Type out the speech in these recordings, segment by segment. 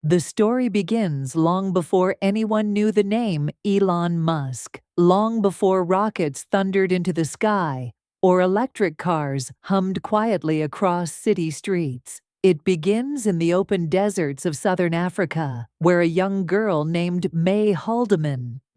The story begins long before anyone knew the name Elon Musk, long before rockets thundered into the sky, or electric cars hummed quietly across city streets. It begins in the open deserts of southern Africa, where a young girl named Maye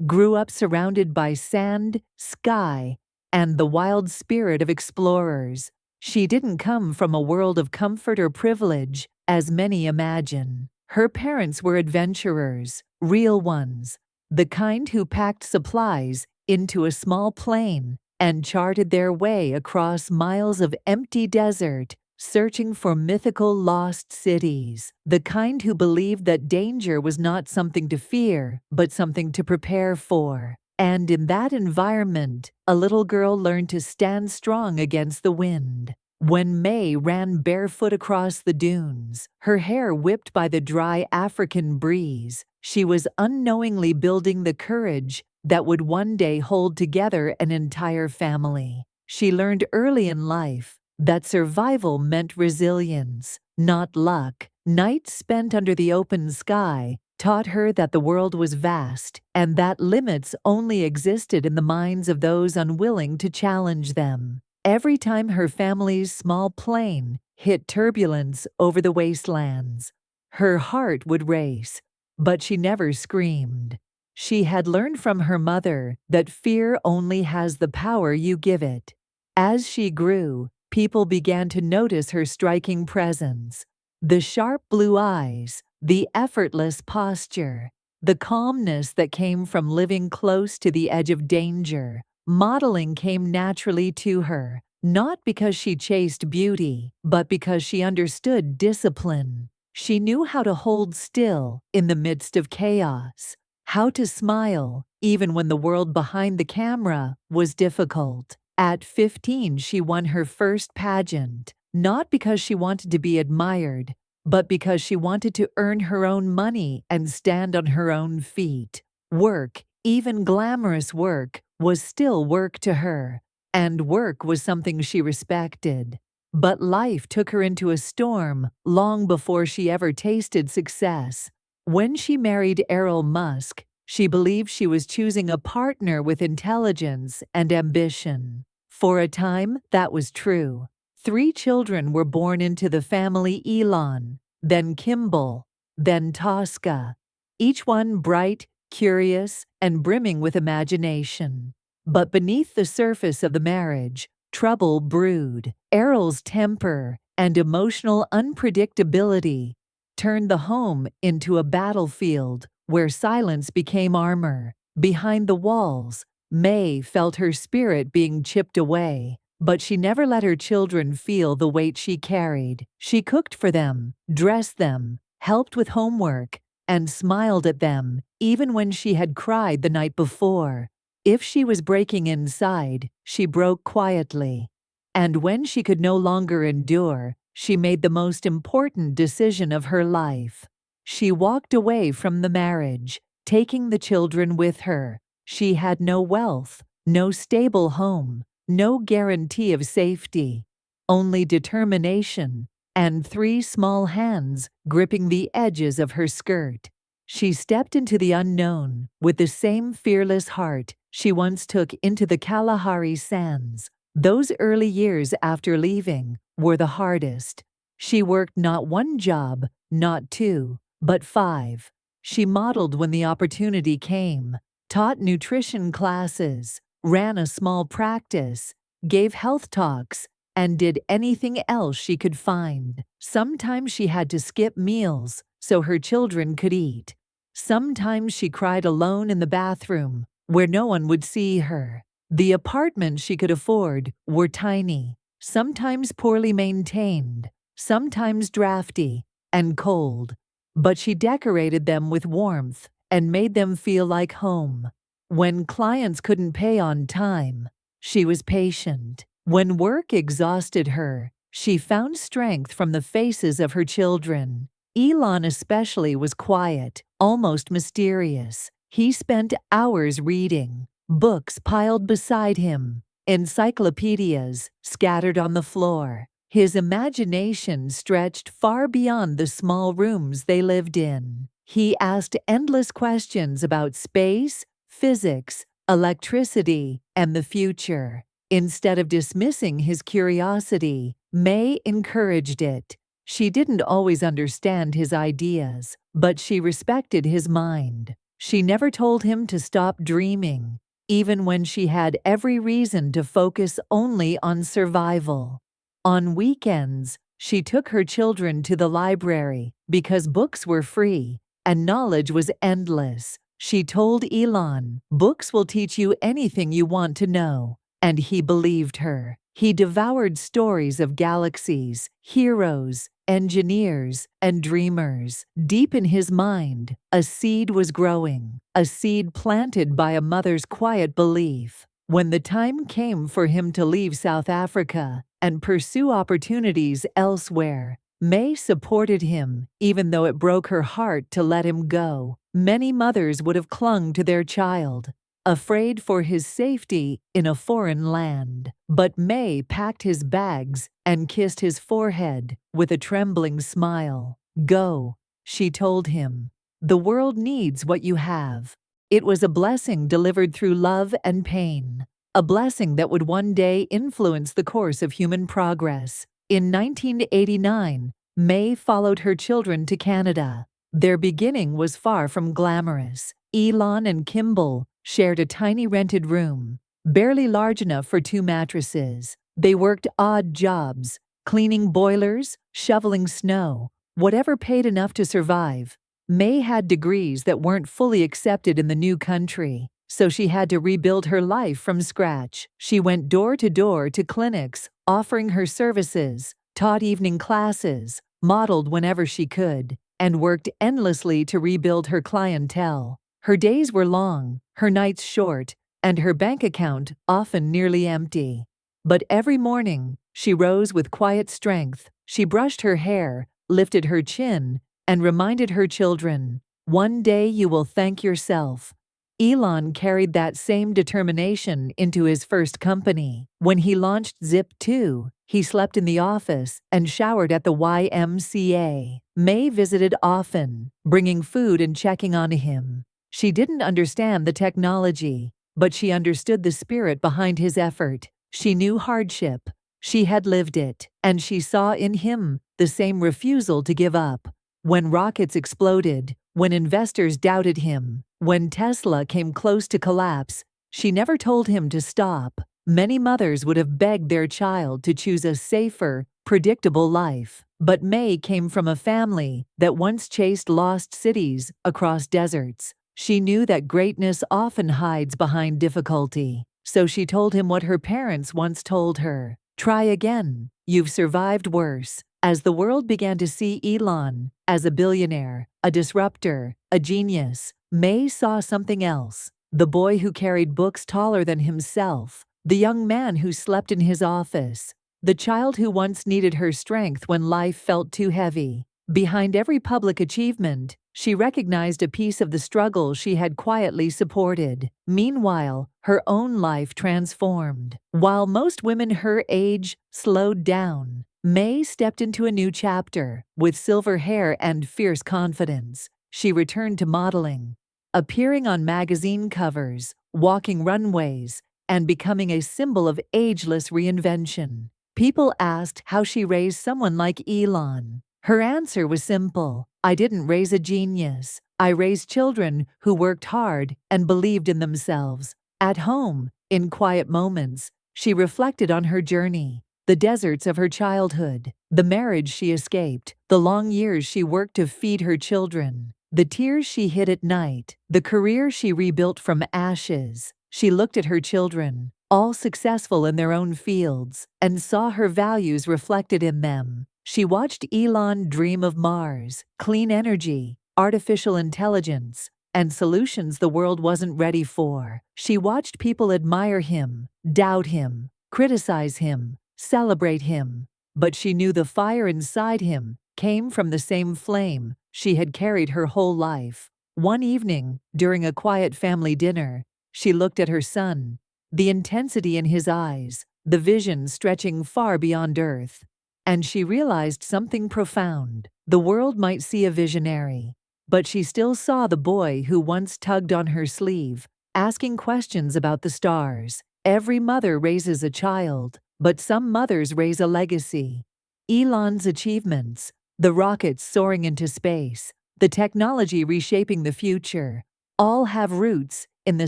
grew up surrounded by sand, sky, and the wild spirit of explorers. She didn't come from a world of comfort or privilege, as many imagine. Her parents were adventurers, real ones, the kind who packed supplies into a small plane and charted their way across miles of empty desert, searching for mythical lost cities, the kind who believed that danger was not something to fear, but something to prepare for. And in that environment, a little girl learned to stand strong against the wind. When Maye ran barefoot across the dunes, her hair whipped by the dry African breeze, she was unknowingly building the courage that would one day hold together an entire family. She learned early in life that survival meant resilience, not luck. Nights spent under the open sky taught her that the world was vast and that limits only existed in the minds of those unwilling to challenge them. Every time her family's small plane hit turbulence over the wastelands, her heart would race, but she never screamed. She had learned from her mother that fear only has the power you give it. As she grew, people began to notice her striking presence. The sharp blue eyes, the effortless posture, the calmness that came from living close to the edge of danger. Modeling came naturally to her, not because she chased beauty, but because she understood discipline. She knew how to hold still in the midst of chaos, how to smile even when the world behind the camera was difficult. At 15, she won her first pageant, not because she wanted to be admired, but because she wanted to earn her own money and stand on her own feet. Work, even glamorous work, was still work to her, and work was something she respected. But life took her into a storm long before she ever tasted success. When she married Elon Musk, she believed she was choosing a partner with intelligence and ambition. For a time, that was true. 3 children were born into the family: Elon, then Kimbal, then Tosca, each one bright, curious, and brimming with imagination. But beneath the surface of the marriage, trouble brewed. Errol's temper and emotional unpredictability turned the home into a battlefield where silence became armor. Behind the walls, Maye felt her spirit being chipped away, but she never let her children feel the weight she carried. She cooked for them, dressed them, helped with homework, and smiled at them, even when she had cried the night before. If she was breaking inside, she broke quietly. And when she could no longer endure, she made the most important decision of her life. She walked away from the marriage, taking the children with her. She had no wealth, no stable home, no guarantee of safety, only determination and 3 small hands gripping the edges of her skirt. She stepped into the unknown with the same fearless heart she once took into the Kalahari sands. Those early years after leaving were the hardest. She worked not 1 job, not 2, but 5. She modeled when the opportunity came, taught nutrition classes, ran a small practice, gave health talks, and did anything else she could find. Sometimes she had to skip meals so her children could eat. Sometimes she cried alone in the bathroom, where no one would see her. The apartments she could afford were tiny, sometimes poorly maintained, sometimes drafty and cold, but she decorated them with warmth and made them feel like home. When clients couldn't pay on time, she was patient. When work exhausted her, she found strength from the faces of her children. Elon especially was quiet, almost mysterious. He spent hours reading, books piled beside him, encyclopedias scattered on the floor. His imagination stretched far beyond the small rooms they lived in. He asked endless questions about space, physics, electricity, and the future. Instead of dismissing his curiosity, Maye encouraged it. She didn't always understand his ideas, but she respected his mind. She never told him to stop dreaming, even when she had every reason to focus only on survival. On weekends, she took her children to the library because books were free and knowledge was endless. She told Elon, "Books will teach you anything you want to know." And he believed her. He devoured stories of galaxies, heroes, engineers, and dreamers. Deep in his mind, a seed was growing, a seed planted by a mother's quiet belief. When the time came for him to leave South Africa and pursue opportunities elsewhere, Maye supported him, even though it broke her heart to let him go. Many mothers would have clung to their child, afraid for his safety in a foreign land. But Maye packed his bags and kissed his forehead with a trembling smile. "Go," she told him. "The world needs what you have." It was a blessing delivered through love and pain, a blessing that would one day influence the course of human progress. In 1989, Maye followed her children to Canada. Their beginning was far from glamorous. Elon and Kimbal shared a tiny rented room, barely large enough for 2 mattresses. They worked odd jobs, cleaning boilers, shoveling snow, whatever paid enough to survive. Maye had degrees that weren't fully accepted in the new country, so she had to rebuild her life from scratch. She went door to door to clinics, offering her services, taught evening classes, modeled whenever she could, and worked endlessly to rebuild her clientele. Her days were long, her nights short, and her bank account often nearly empty. But every morning, she rose with quiet strength. She brushed her hair, lifted her chin, and reminded her children, "One day you will thank yourself." Elon carried that same determination into his first company. When he launched Zip2, he slept in the office and showered at the YMCA. Maye visited often, bringing food and checking on him. She didn't understand the technology, but she understood the spirit behind his effort. She knew hardship. She had lived it, and she saw in him the same refusal to give up. When rockets exploded, when investors doubted him, when Tesla came close to collapse, she never told him to stop. Many mothers would have begged their child to choose a safer, predictable life. But Maye came from a family that once chased lost cities across deserts. She knew that greatness often hides behind difficulty, so she told him what her parents once told her: "Try again. You've survived worse." As the world began to see Elon as a billionaire, a disruptor, a genius, Maye saw something else. The boy who carried books taller than himself, the young man who slept in his office, the child who once needed her strength when life felt too heavy. Behind every public achievement, she recognized a piece of the struggle she had quietly supported. Meanwhile, her own life transformed. While most women her age slowed down, Maye stepped into a new chapter. With silver hair and fierce confidence, she returned to modeling, appearing on magazine covers, walking runways, and becoming a symbol of ageless reinvention. People asked how she raised someone like Elon. Her answer was simple: "I didn't raise a genius. I raised children who worked hard and believed in themselves." At home, in quiet moments, she reflected on her journey, the deserts of her childhood, the marriage she escaped, the long years she worked to feed her children, the tears she hid at night, the career she rebuilt from ashes. She looked at her children, all successful in their own fields, and saw her values reflected in them. She watched Elon dream of Mars, clean energy, artificial intelligence, and solutions the world wasn't ready for. She watched people admire him, doubt him, criticize him, celebrate him. But she knew the fire inside him came from the same flame she had carried her whole life. One evening, during a quiet family dinner, she looked at her son, the intensity in his eyes, the vision stretching far beyond Earth. And she realized something profound. The world might see a visionary, but she still saw the boy who once tugged on her sleeve, asking questions about the stars. Every mother raises a child, but some mothers raise a legacy. Elon's achievements, the rockets soaring into space, the technology reshaping the future, all have roots in the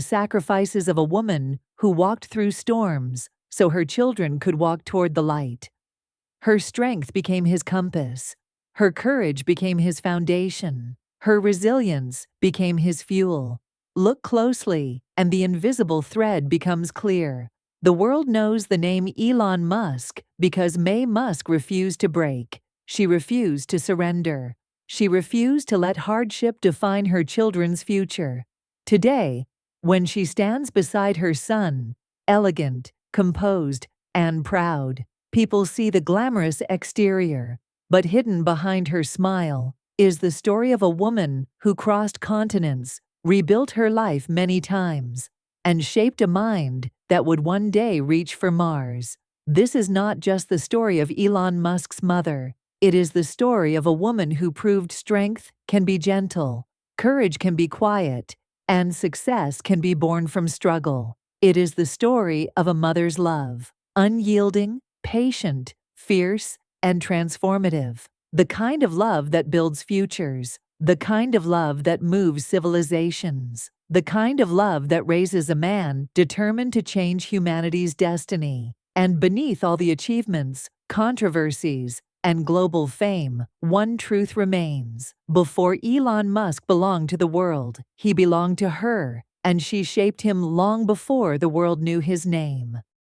sacrifices of a woman who walked through storms so her children could walk toward the light. Her strength became his compass. Her courage became his foundation. Her resilience became his fuel. Look closely, and the invisible thread becomes clear. The world knows the name Elon Musk because Maye Musk refused to break. She refused to surrender. She refused to let hardship define her children's future. Today, when she stands beside her son, elegant, composed, and proud, people see the glamorous exterior, but hidden behind her smile is the story of a woman who crossed continents, rebuilt her life many times, and shaped a mind that would one day reach for Mars. This is not just the story of Elon Musk's mother. It is the story of a woman who proved strength can be gentle, courage can be quiet, and success can be born from struggle. It is the story of a mother's love, unyielding, patient, fierce, and transformative. The kind of love that builds futures, the kind of love that moves civilizations, the kind of love that raises a man determined to change humanity's destiny. And beneath all the achievements, controversies, and global fame, one truth remains. Before Elon Musk belonged to the world, he belonged to her, and she shaped him long before the world knew his name.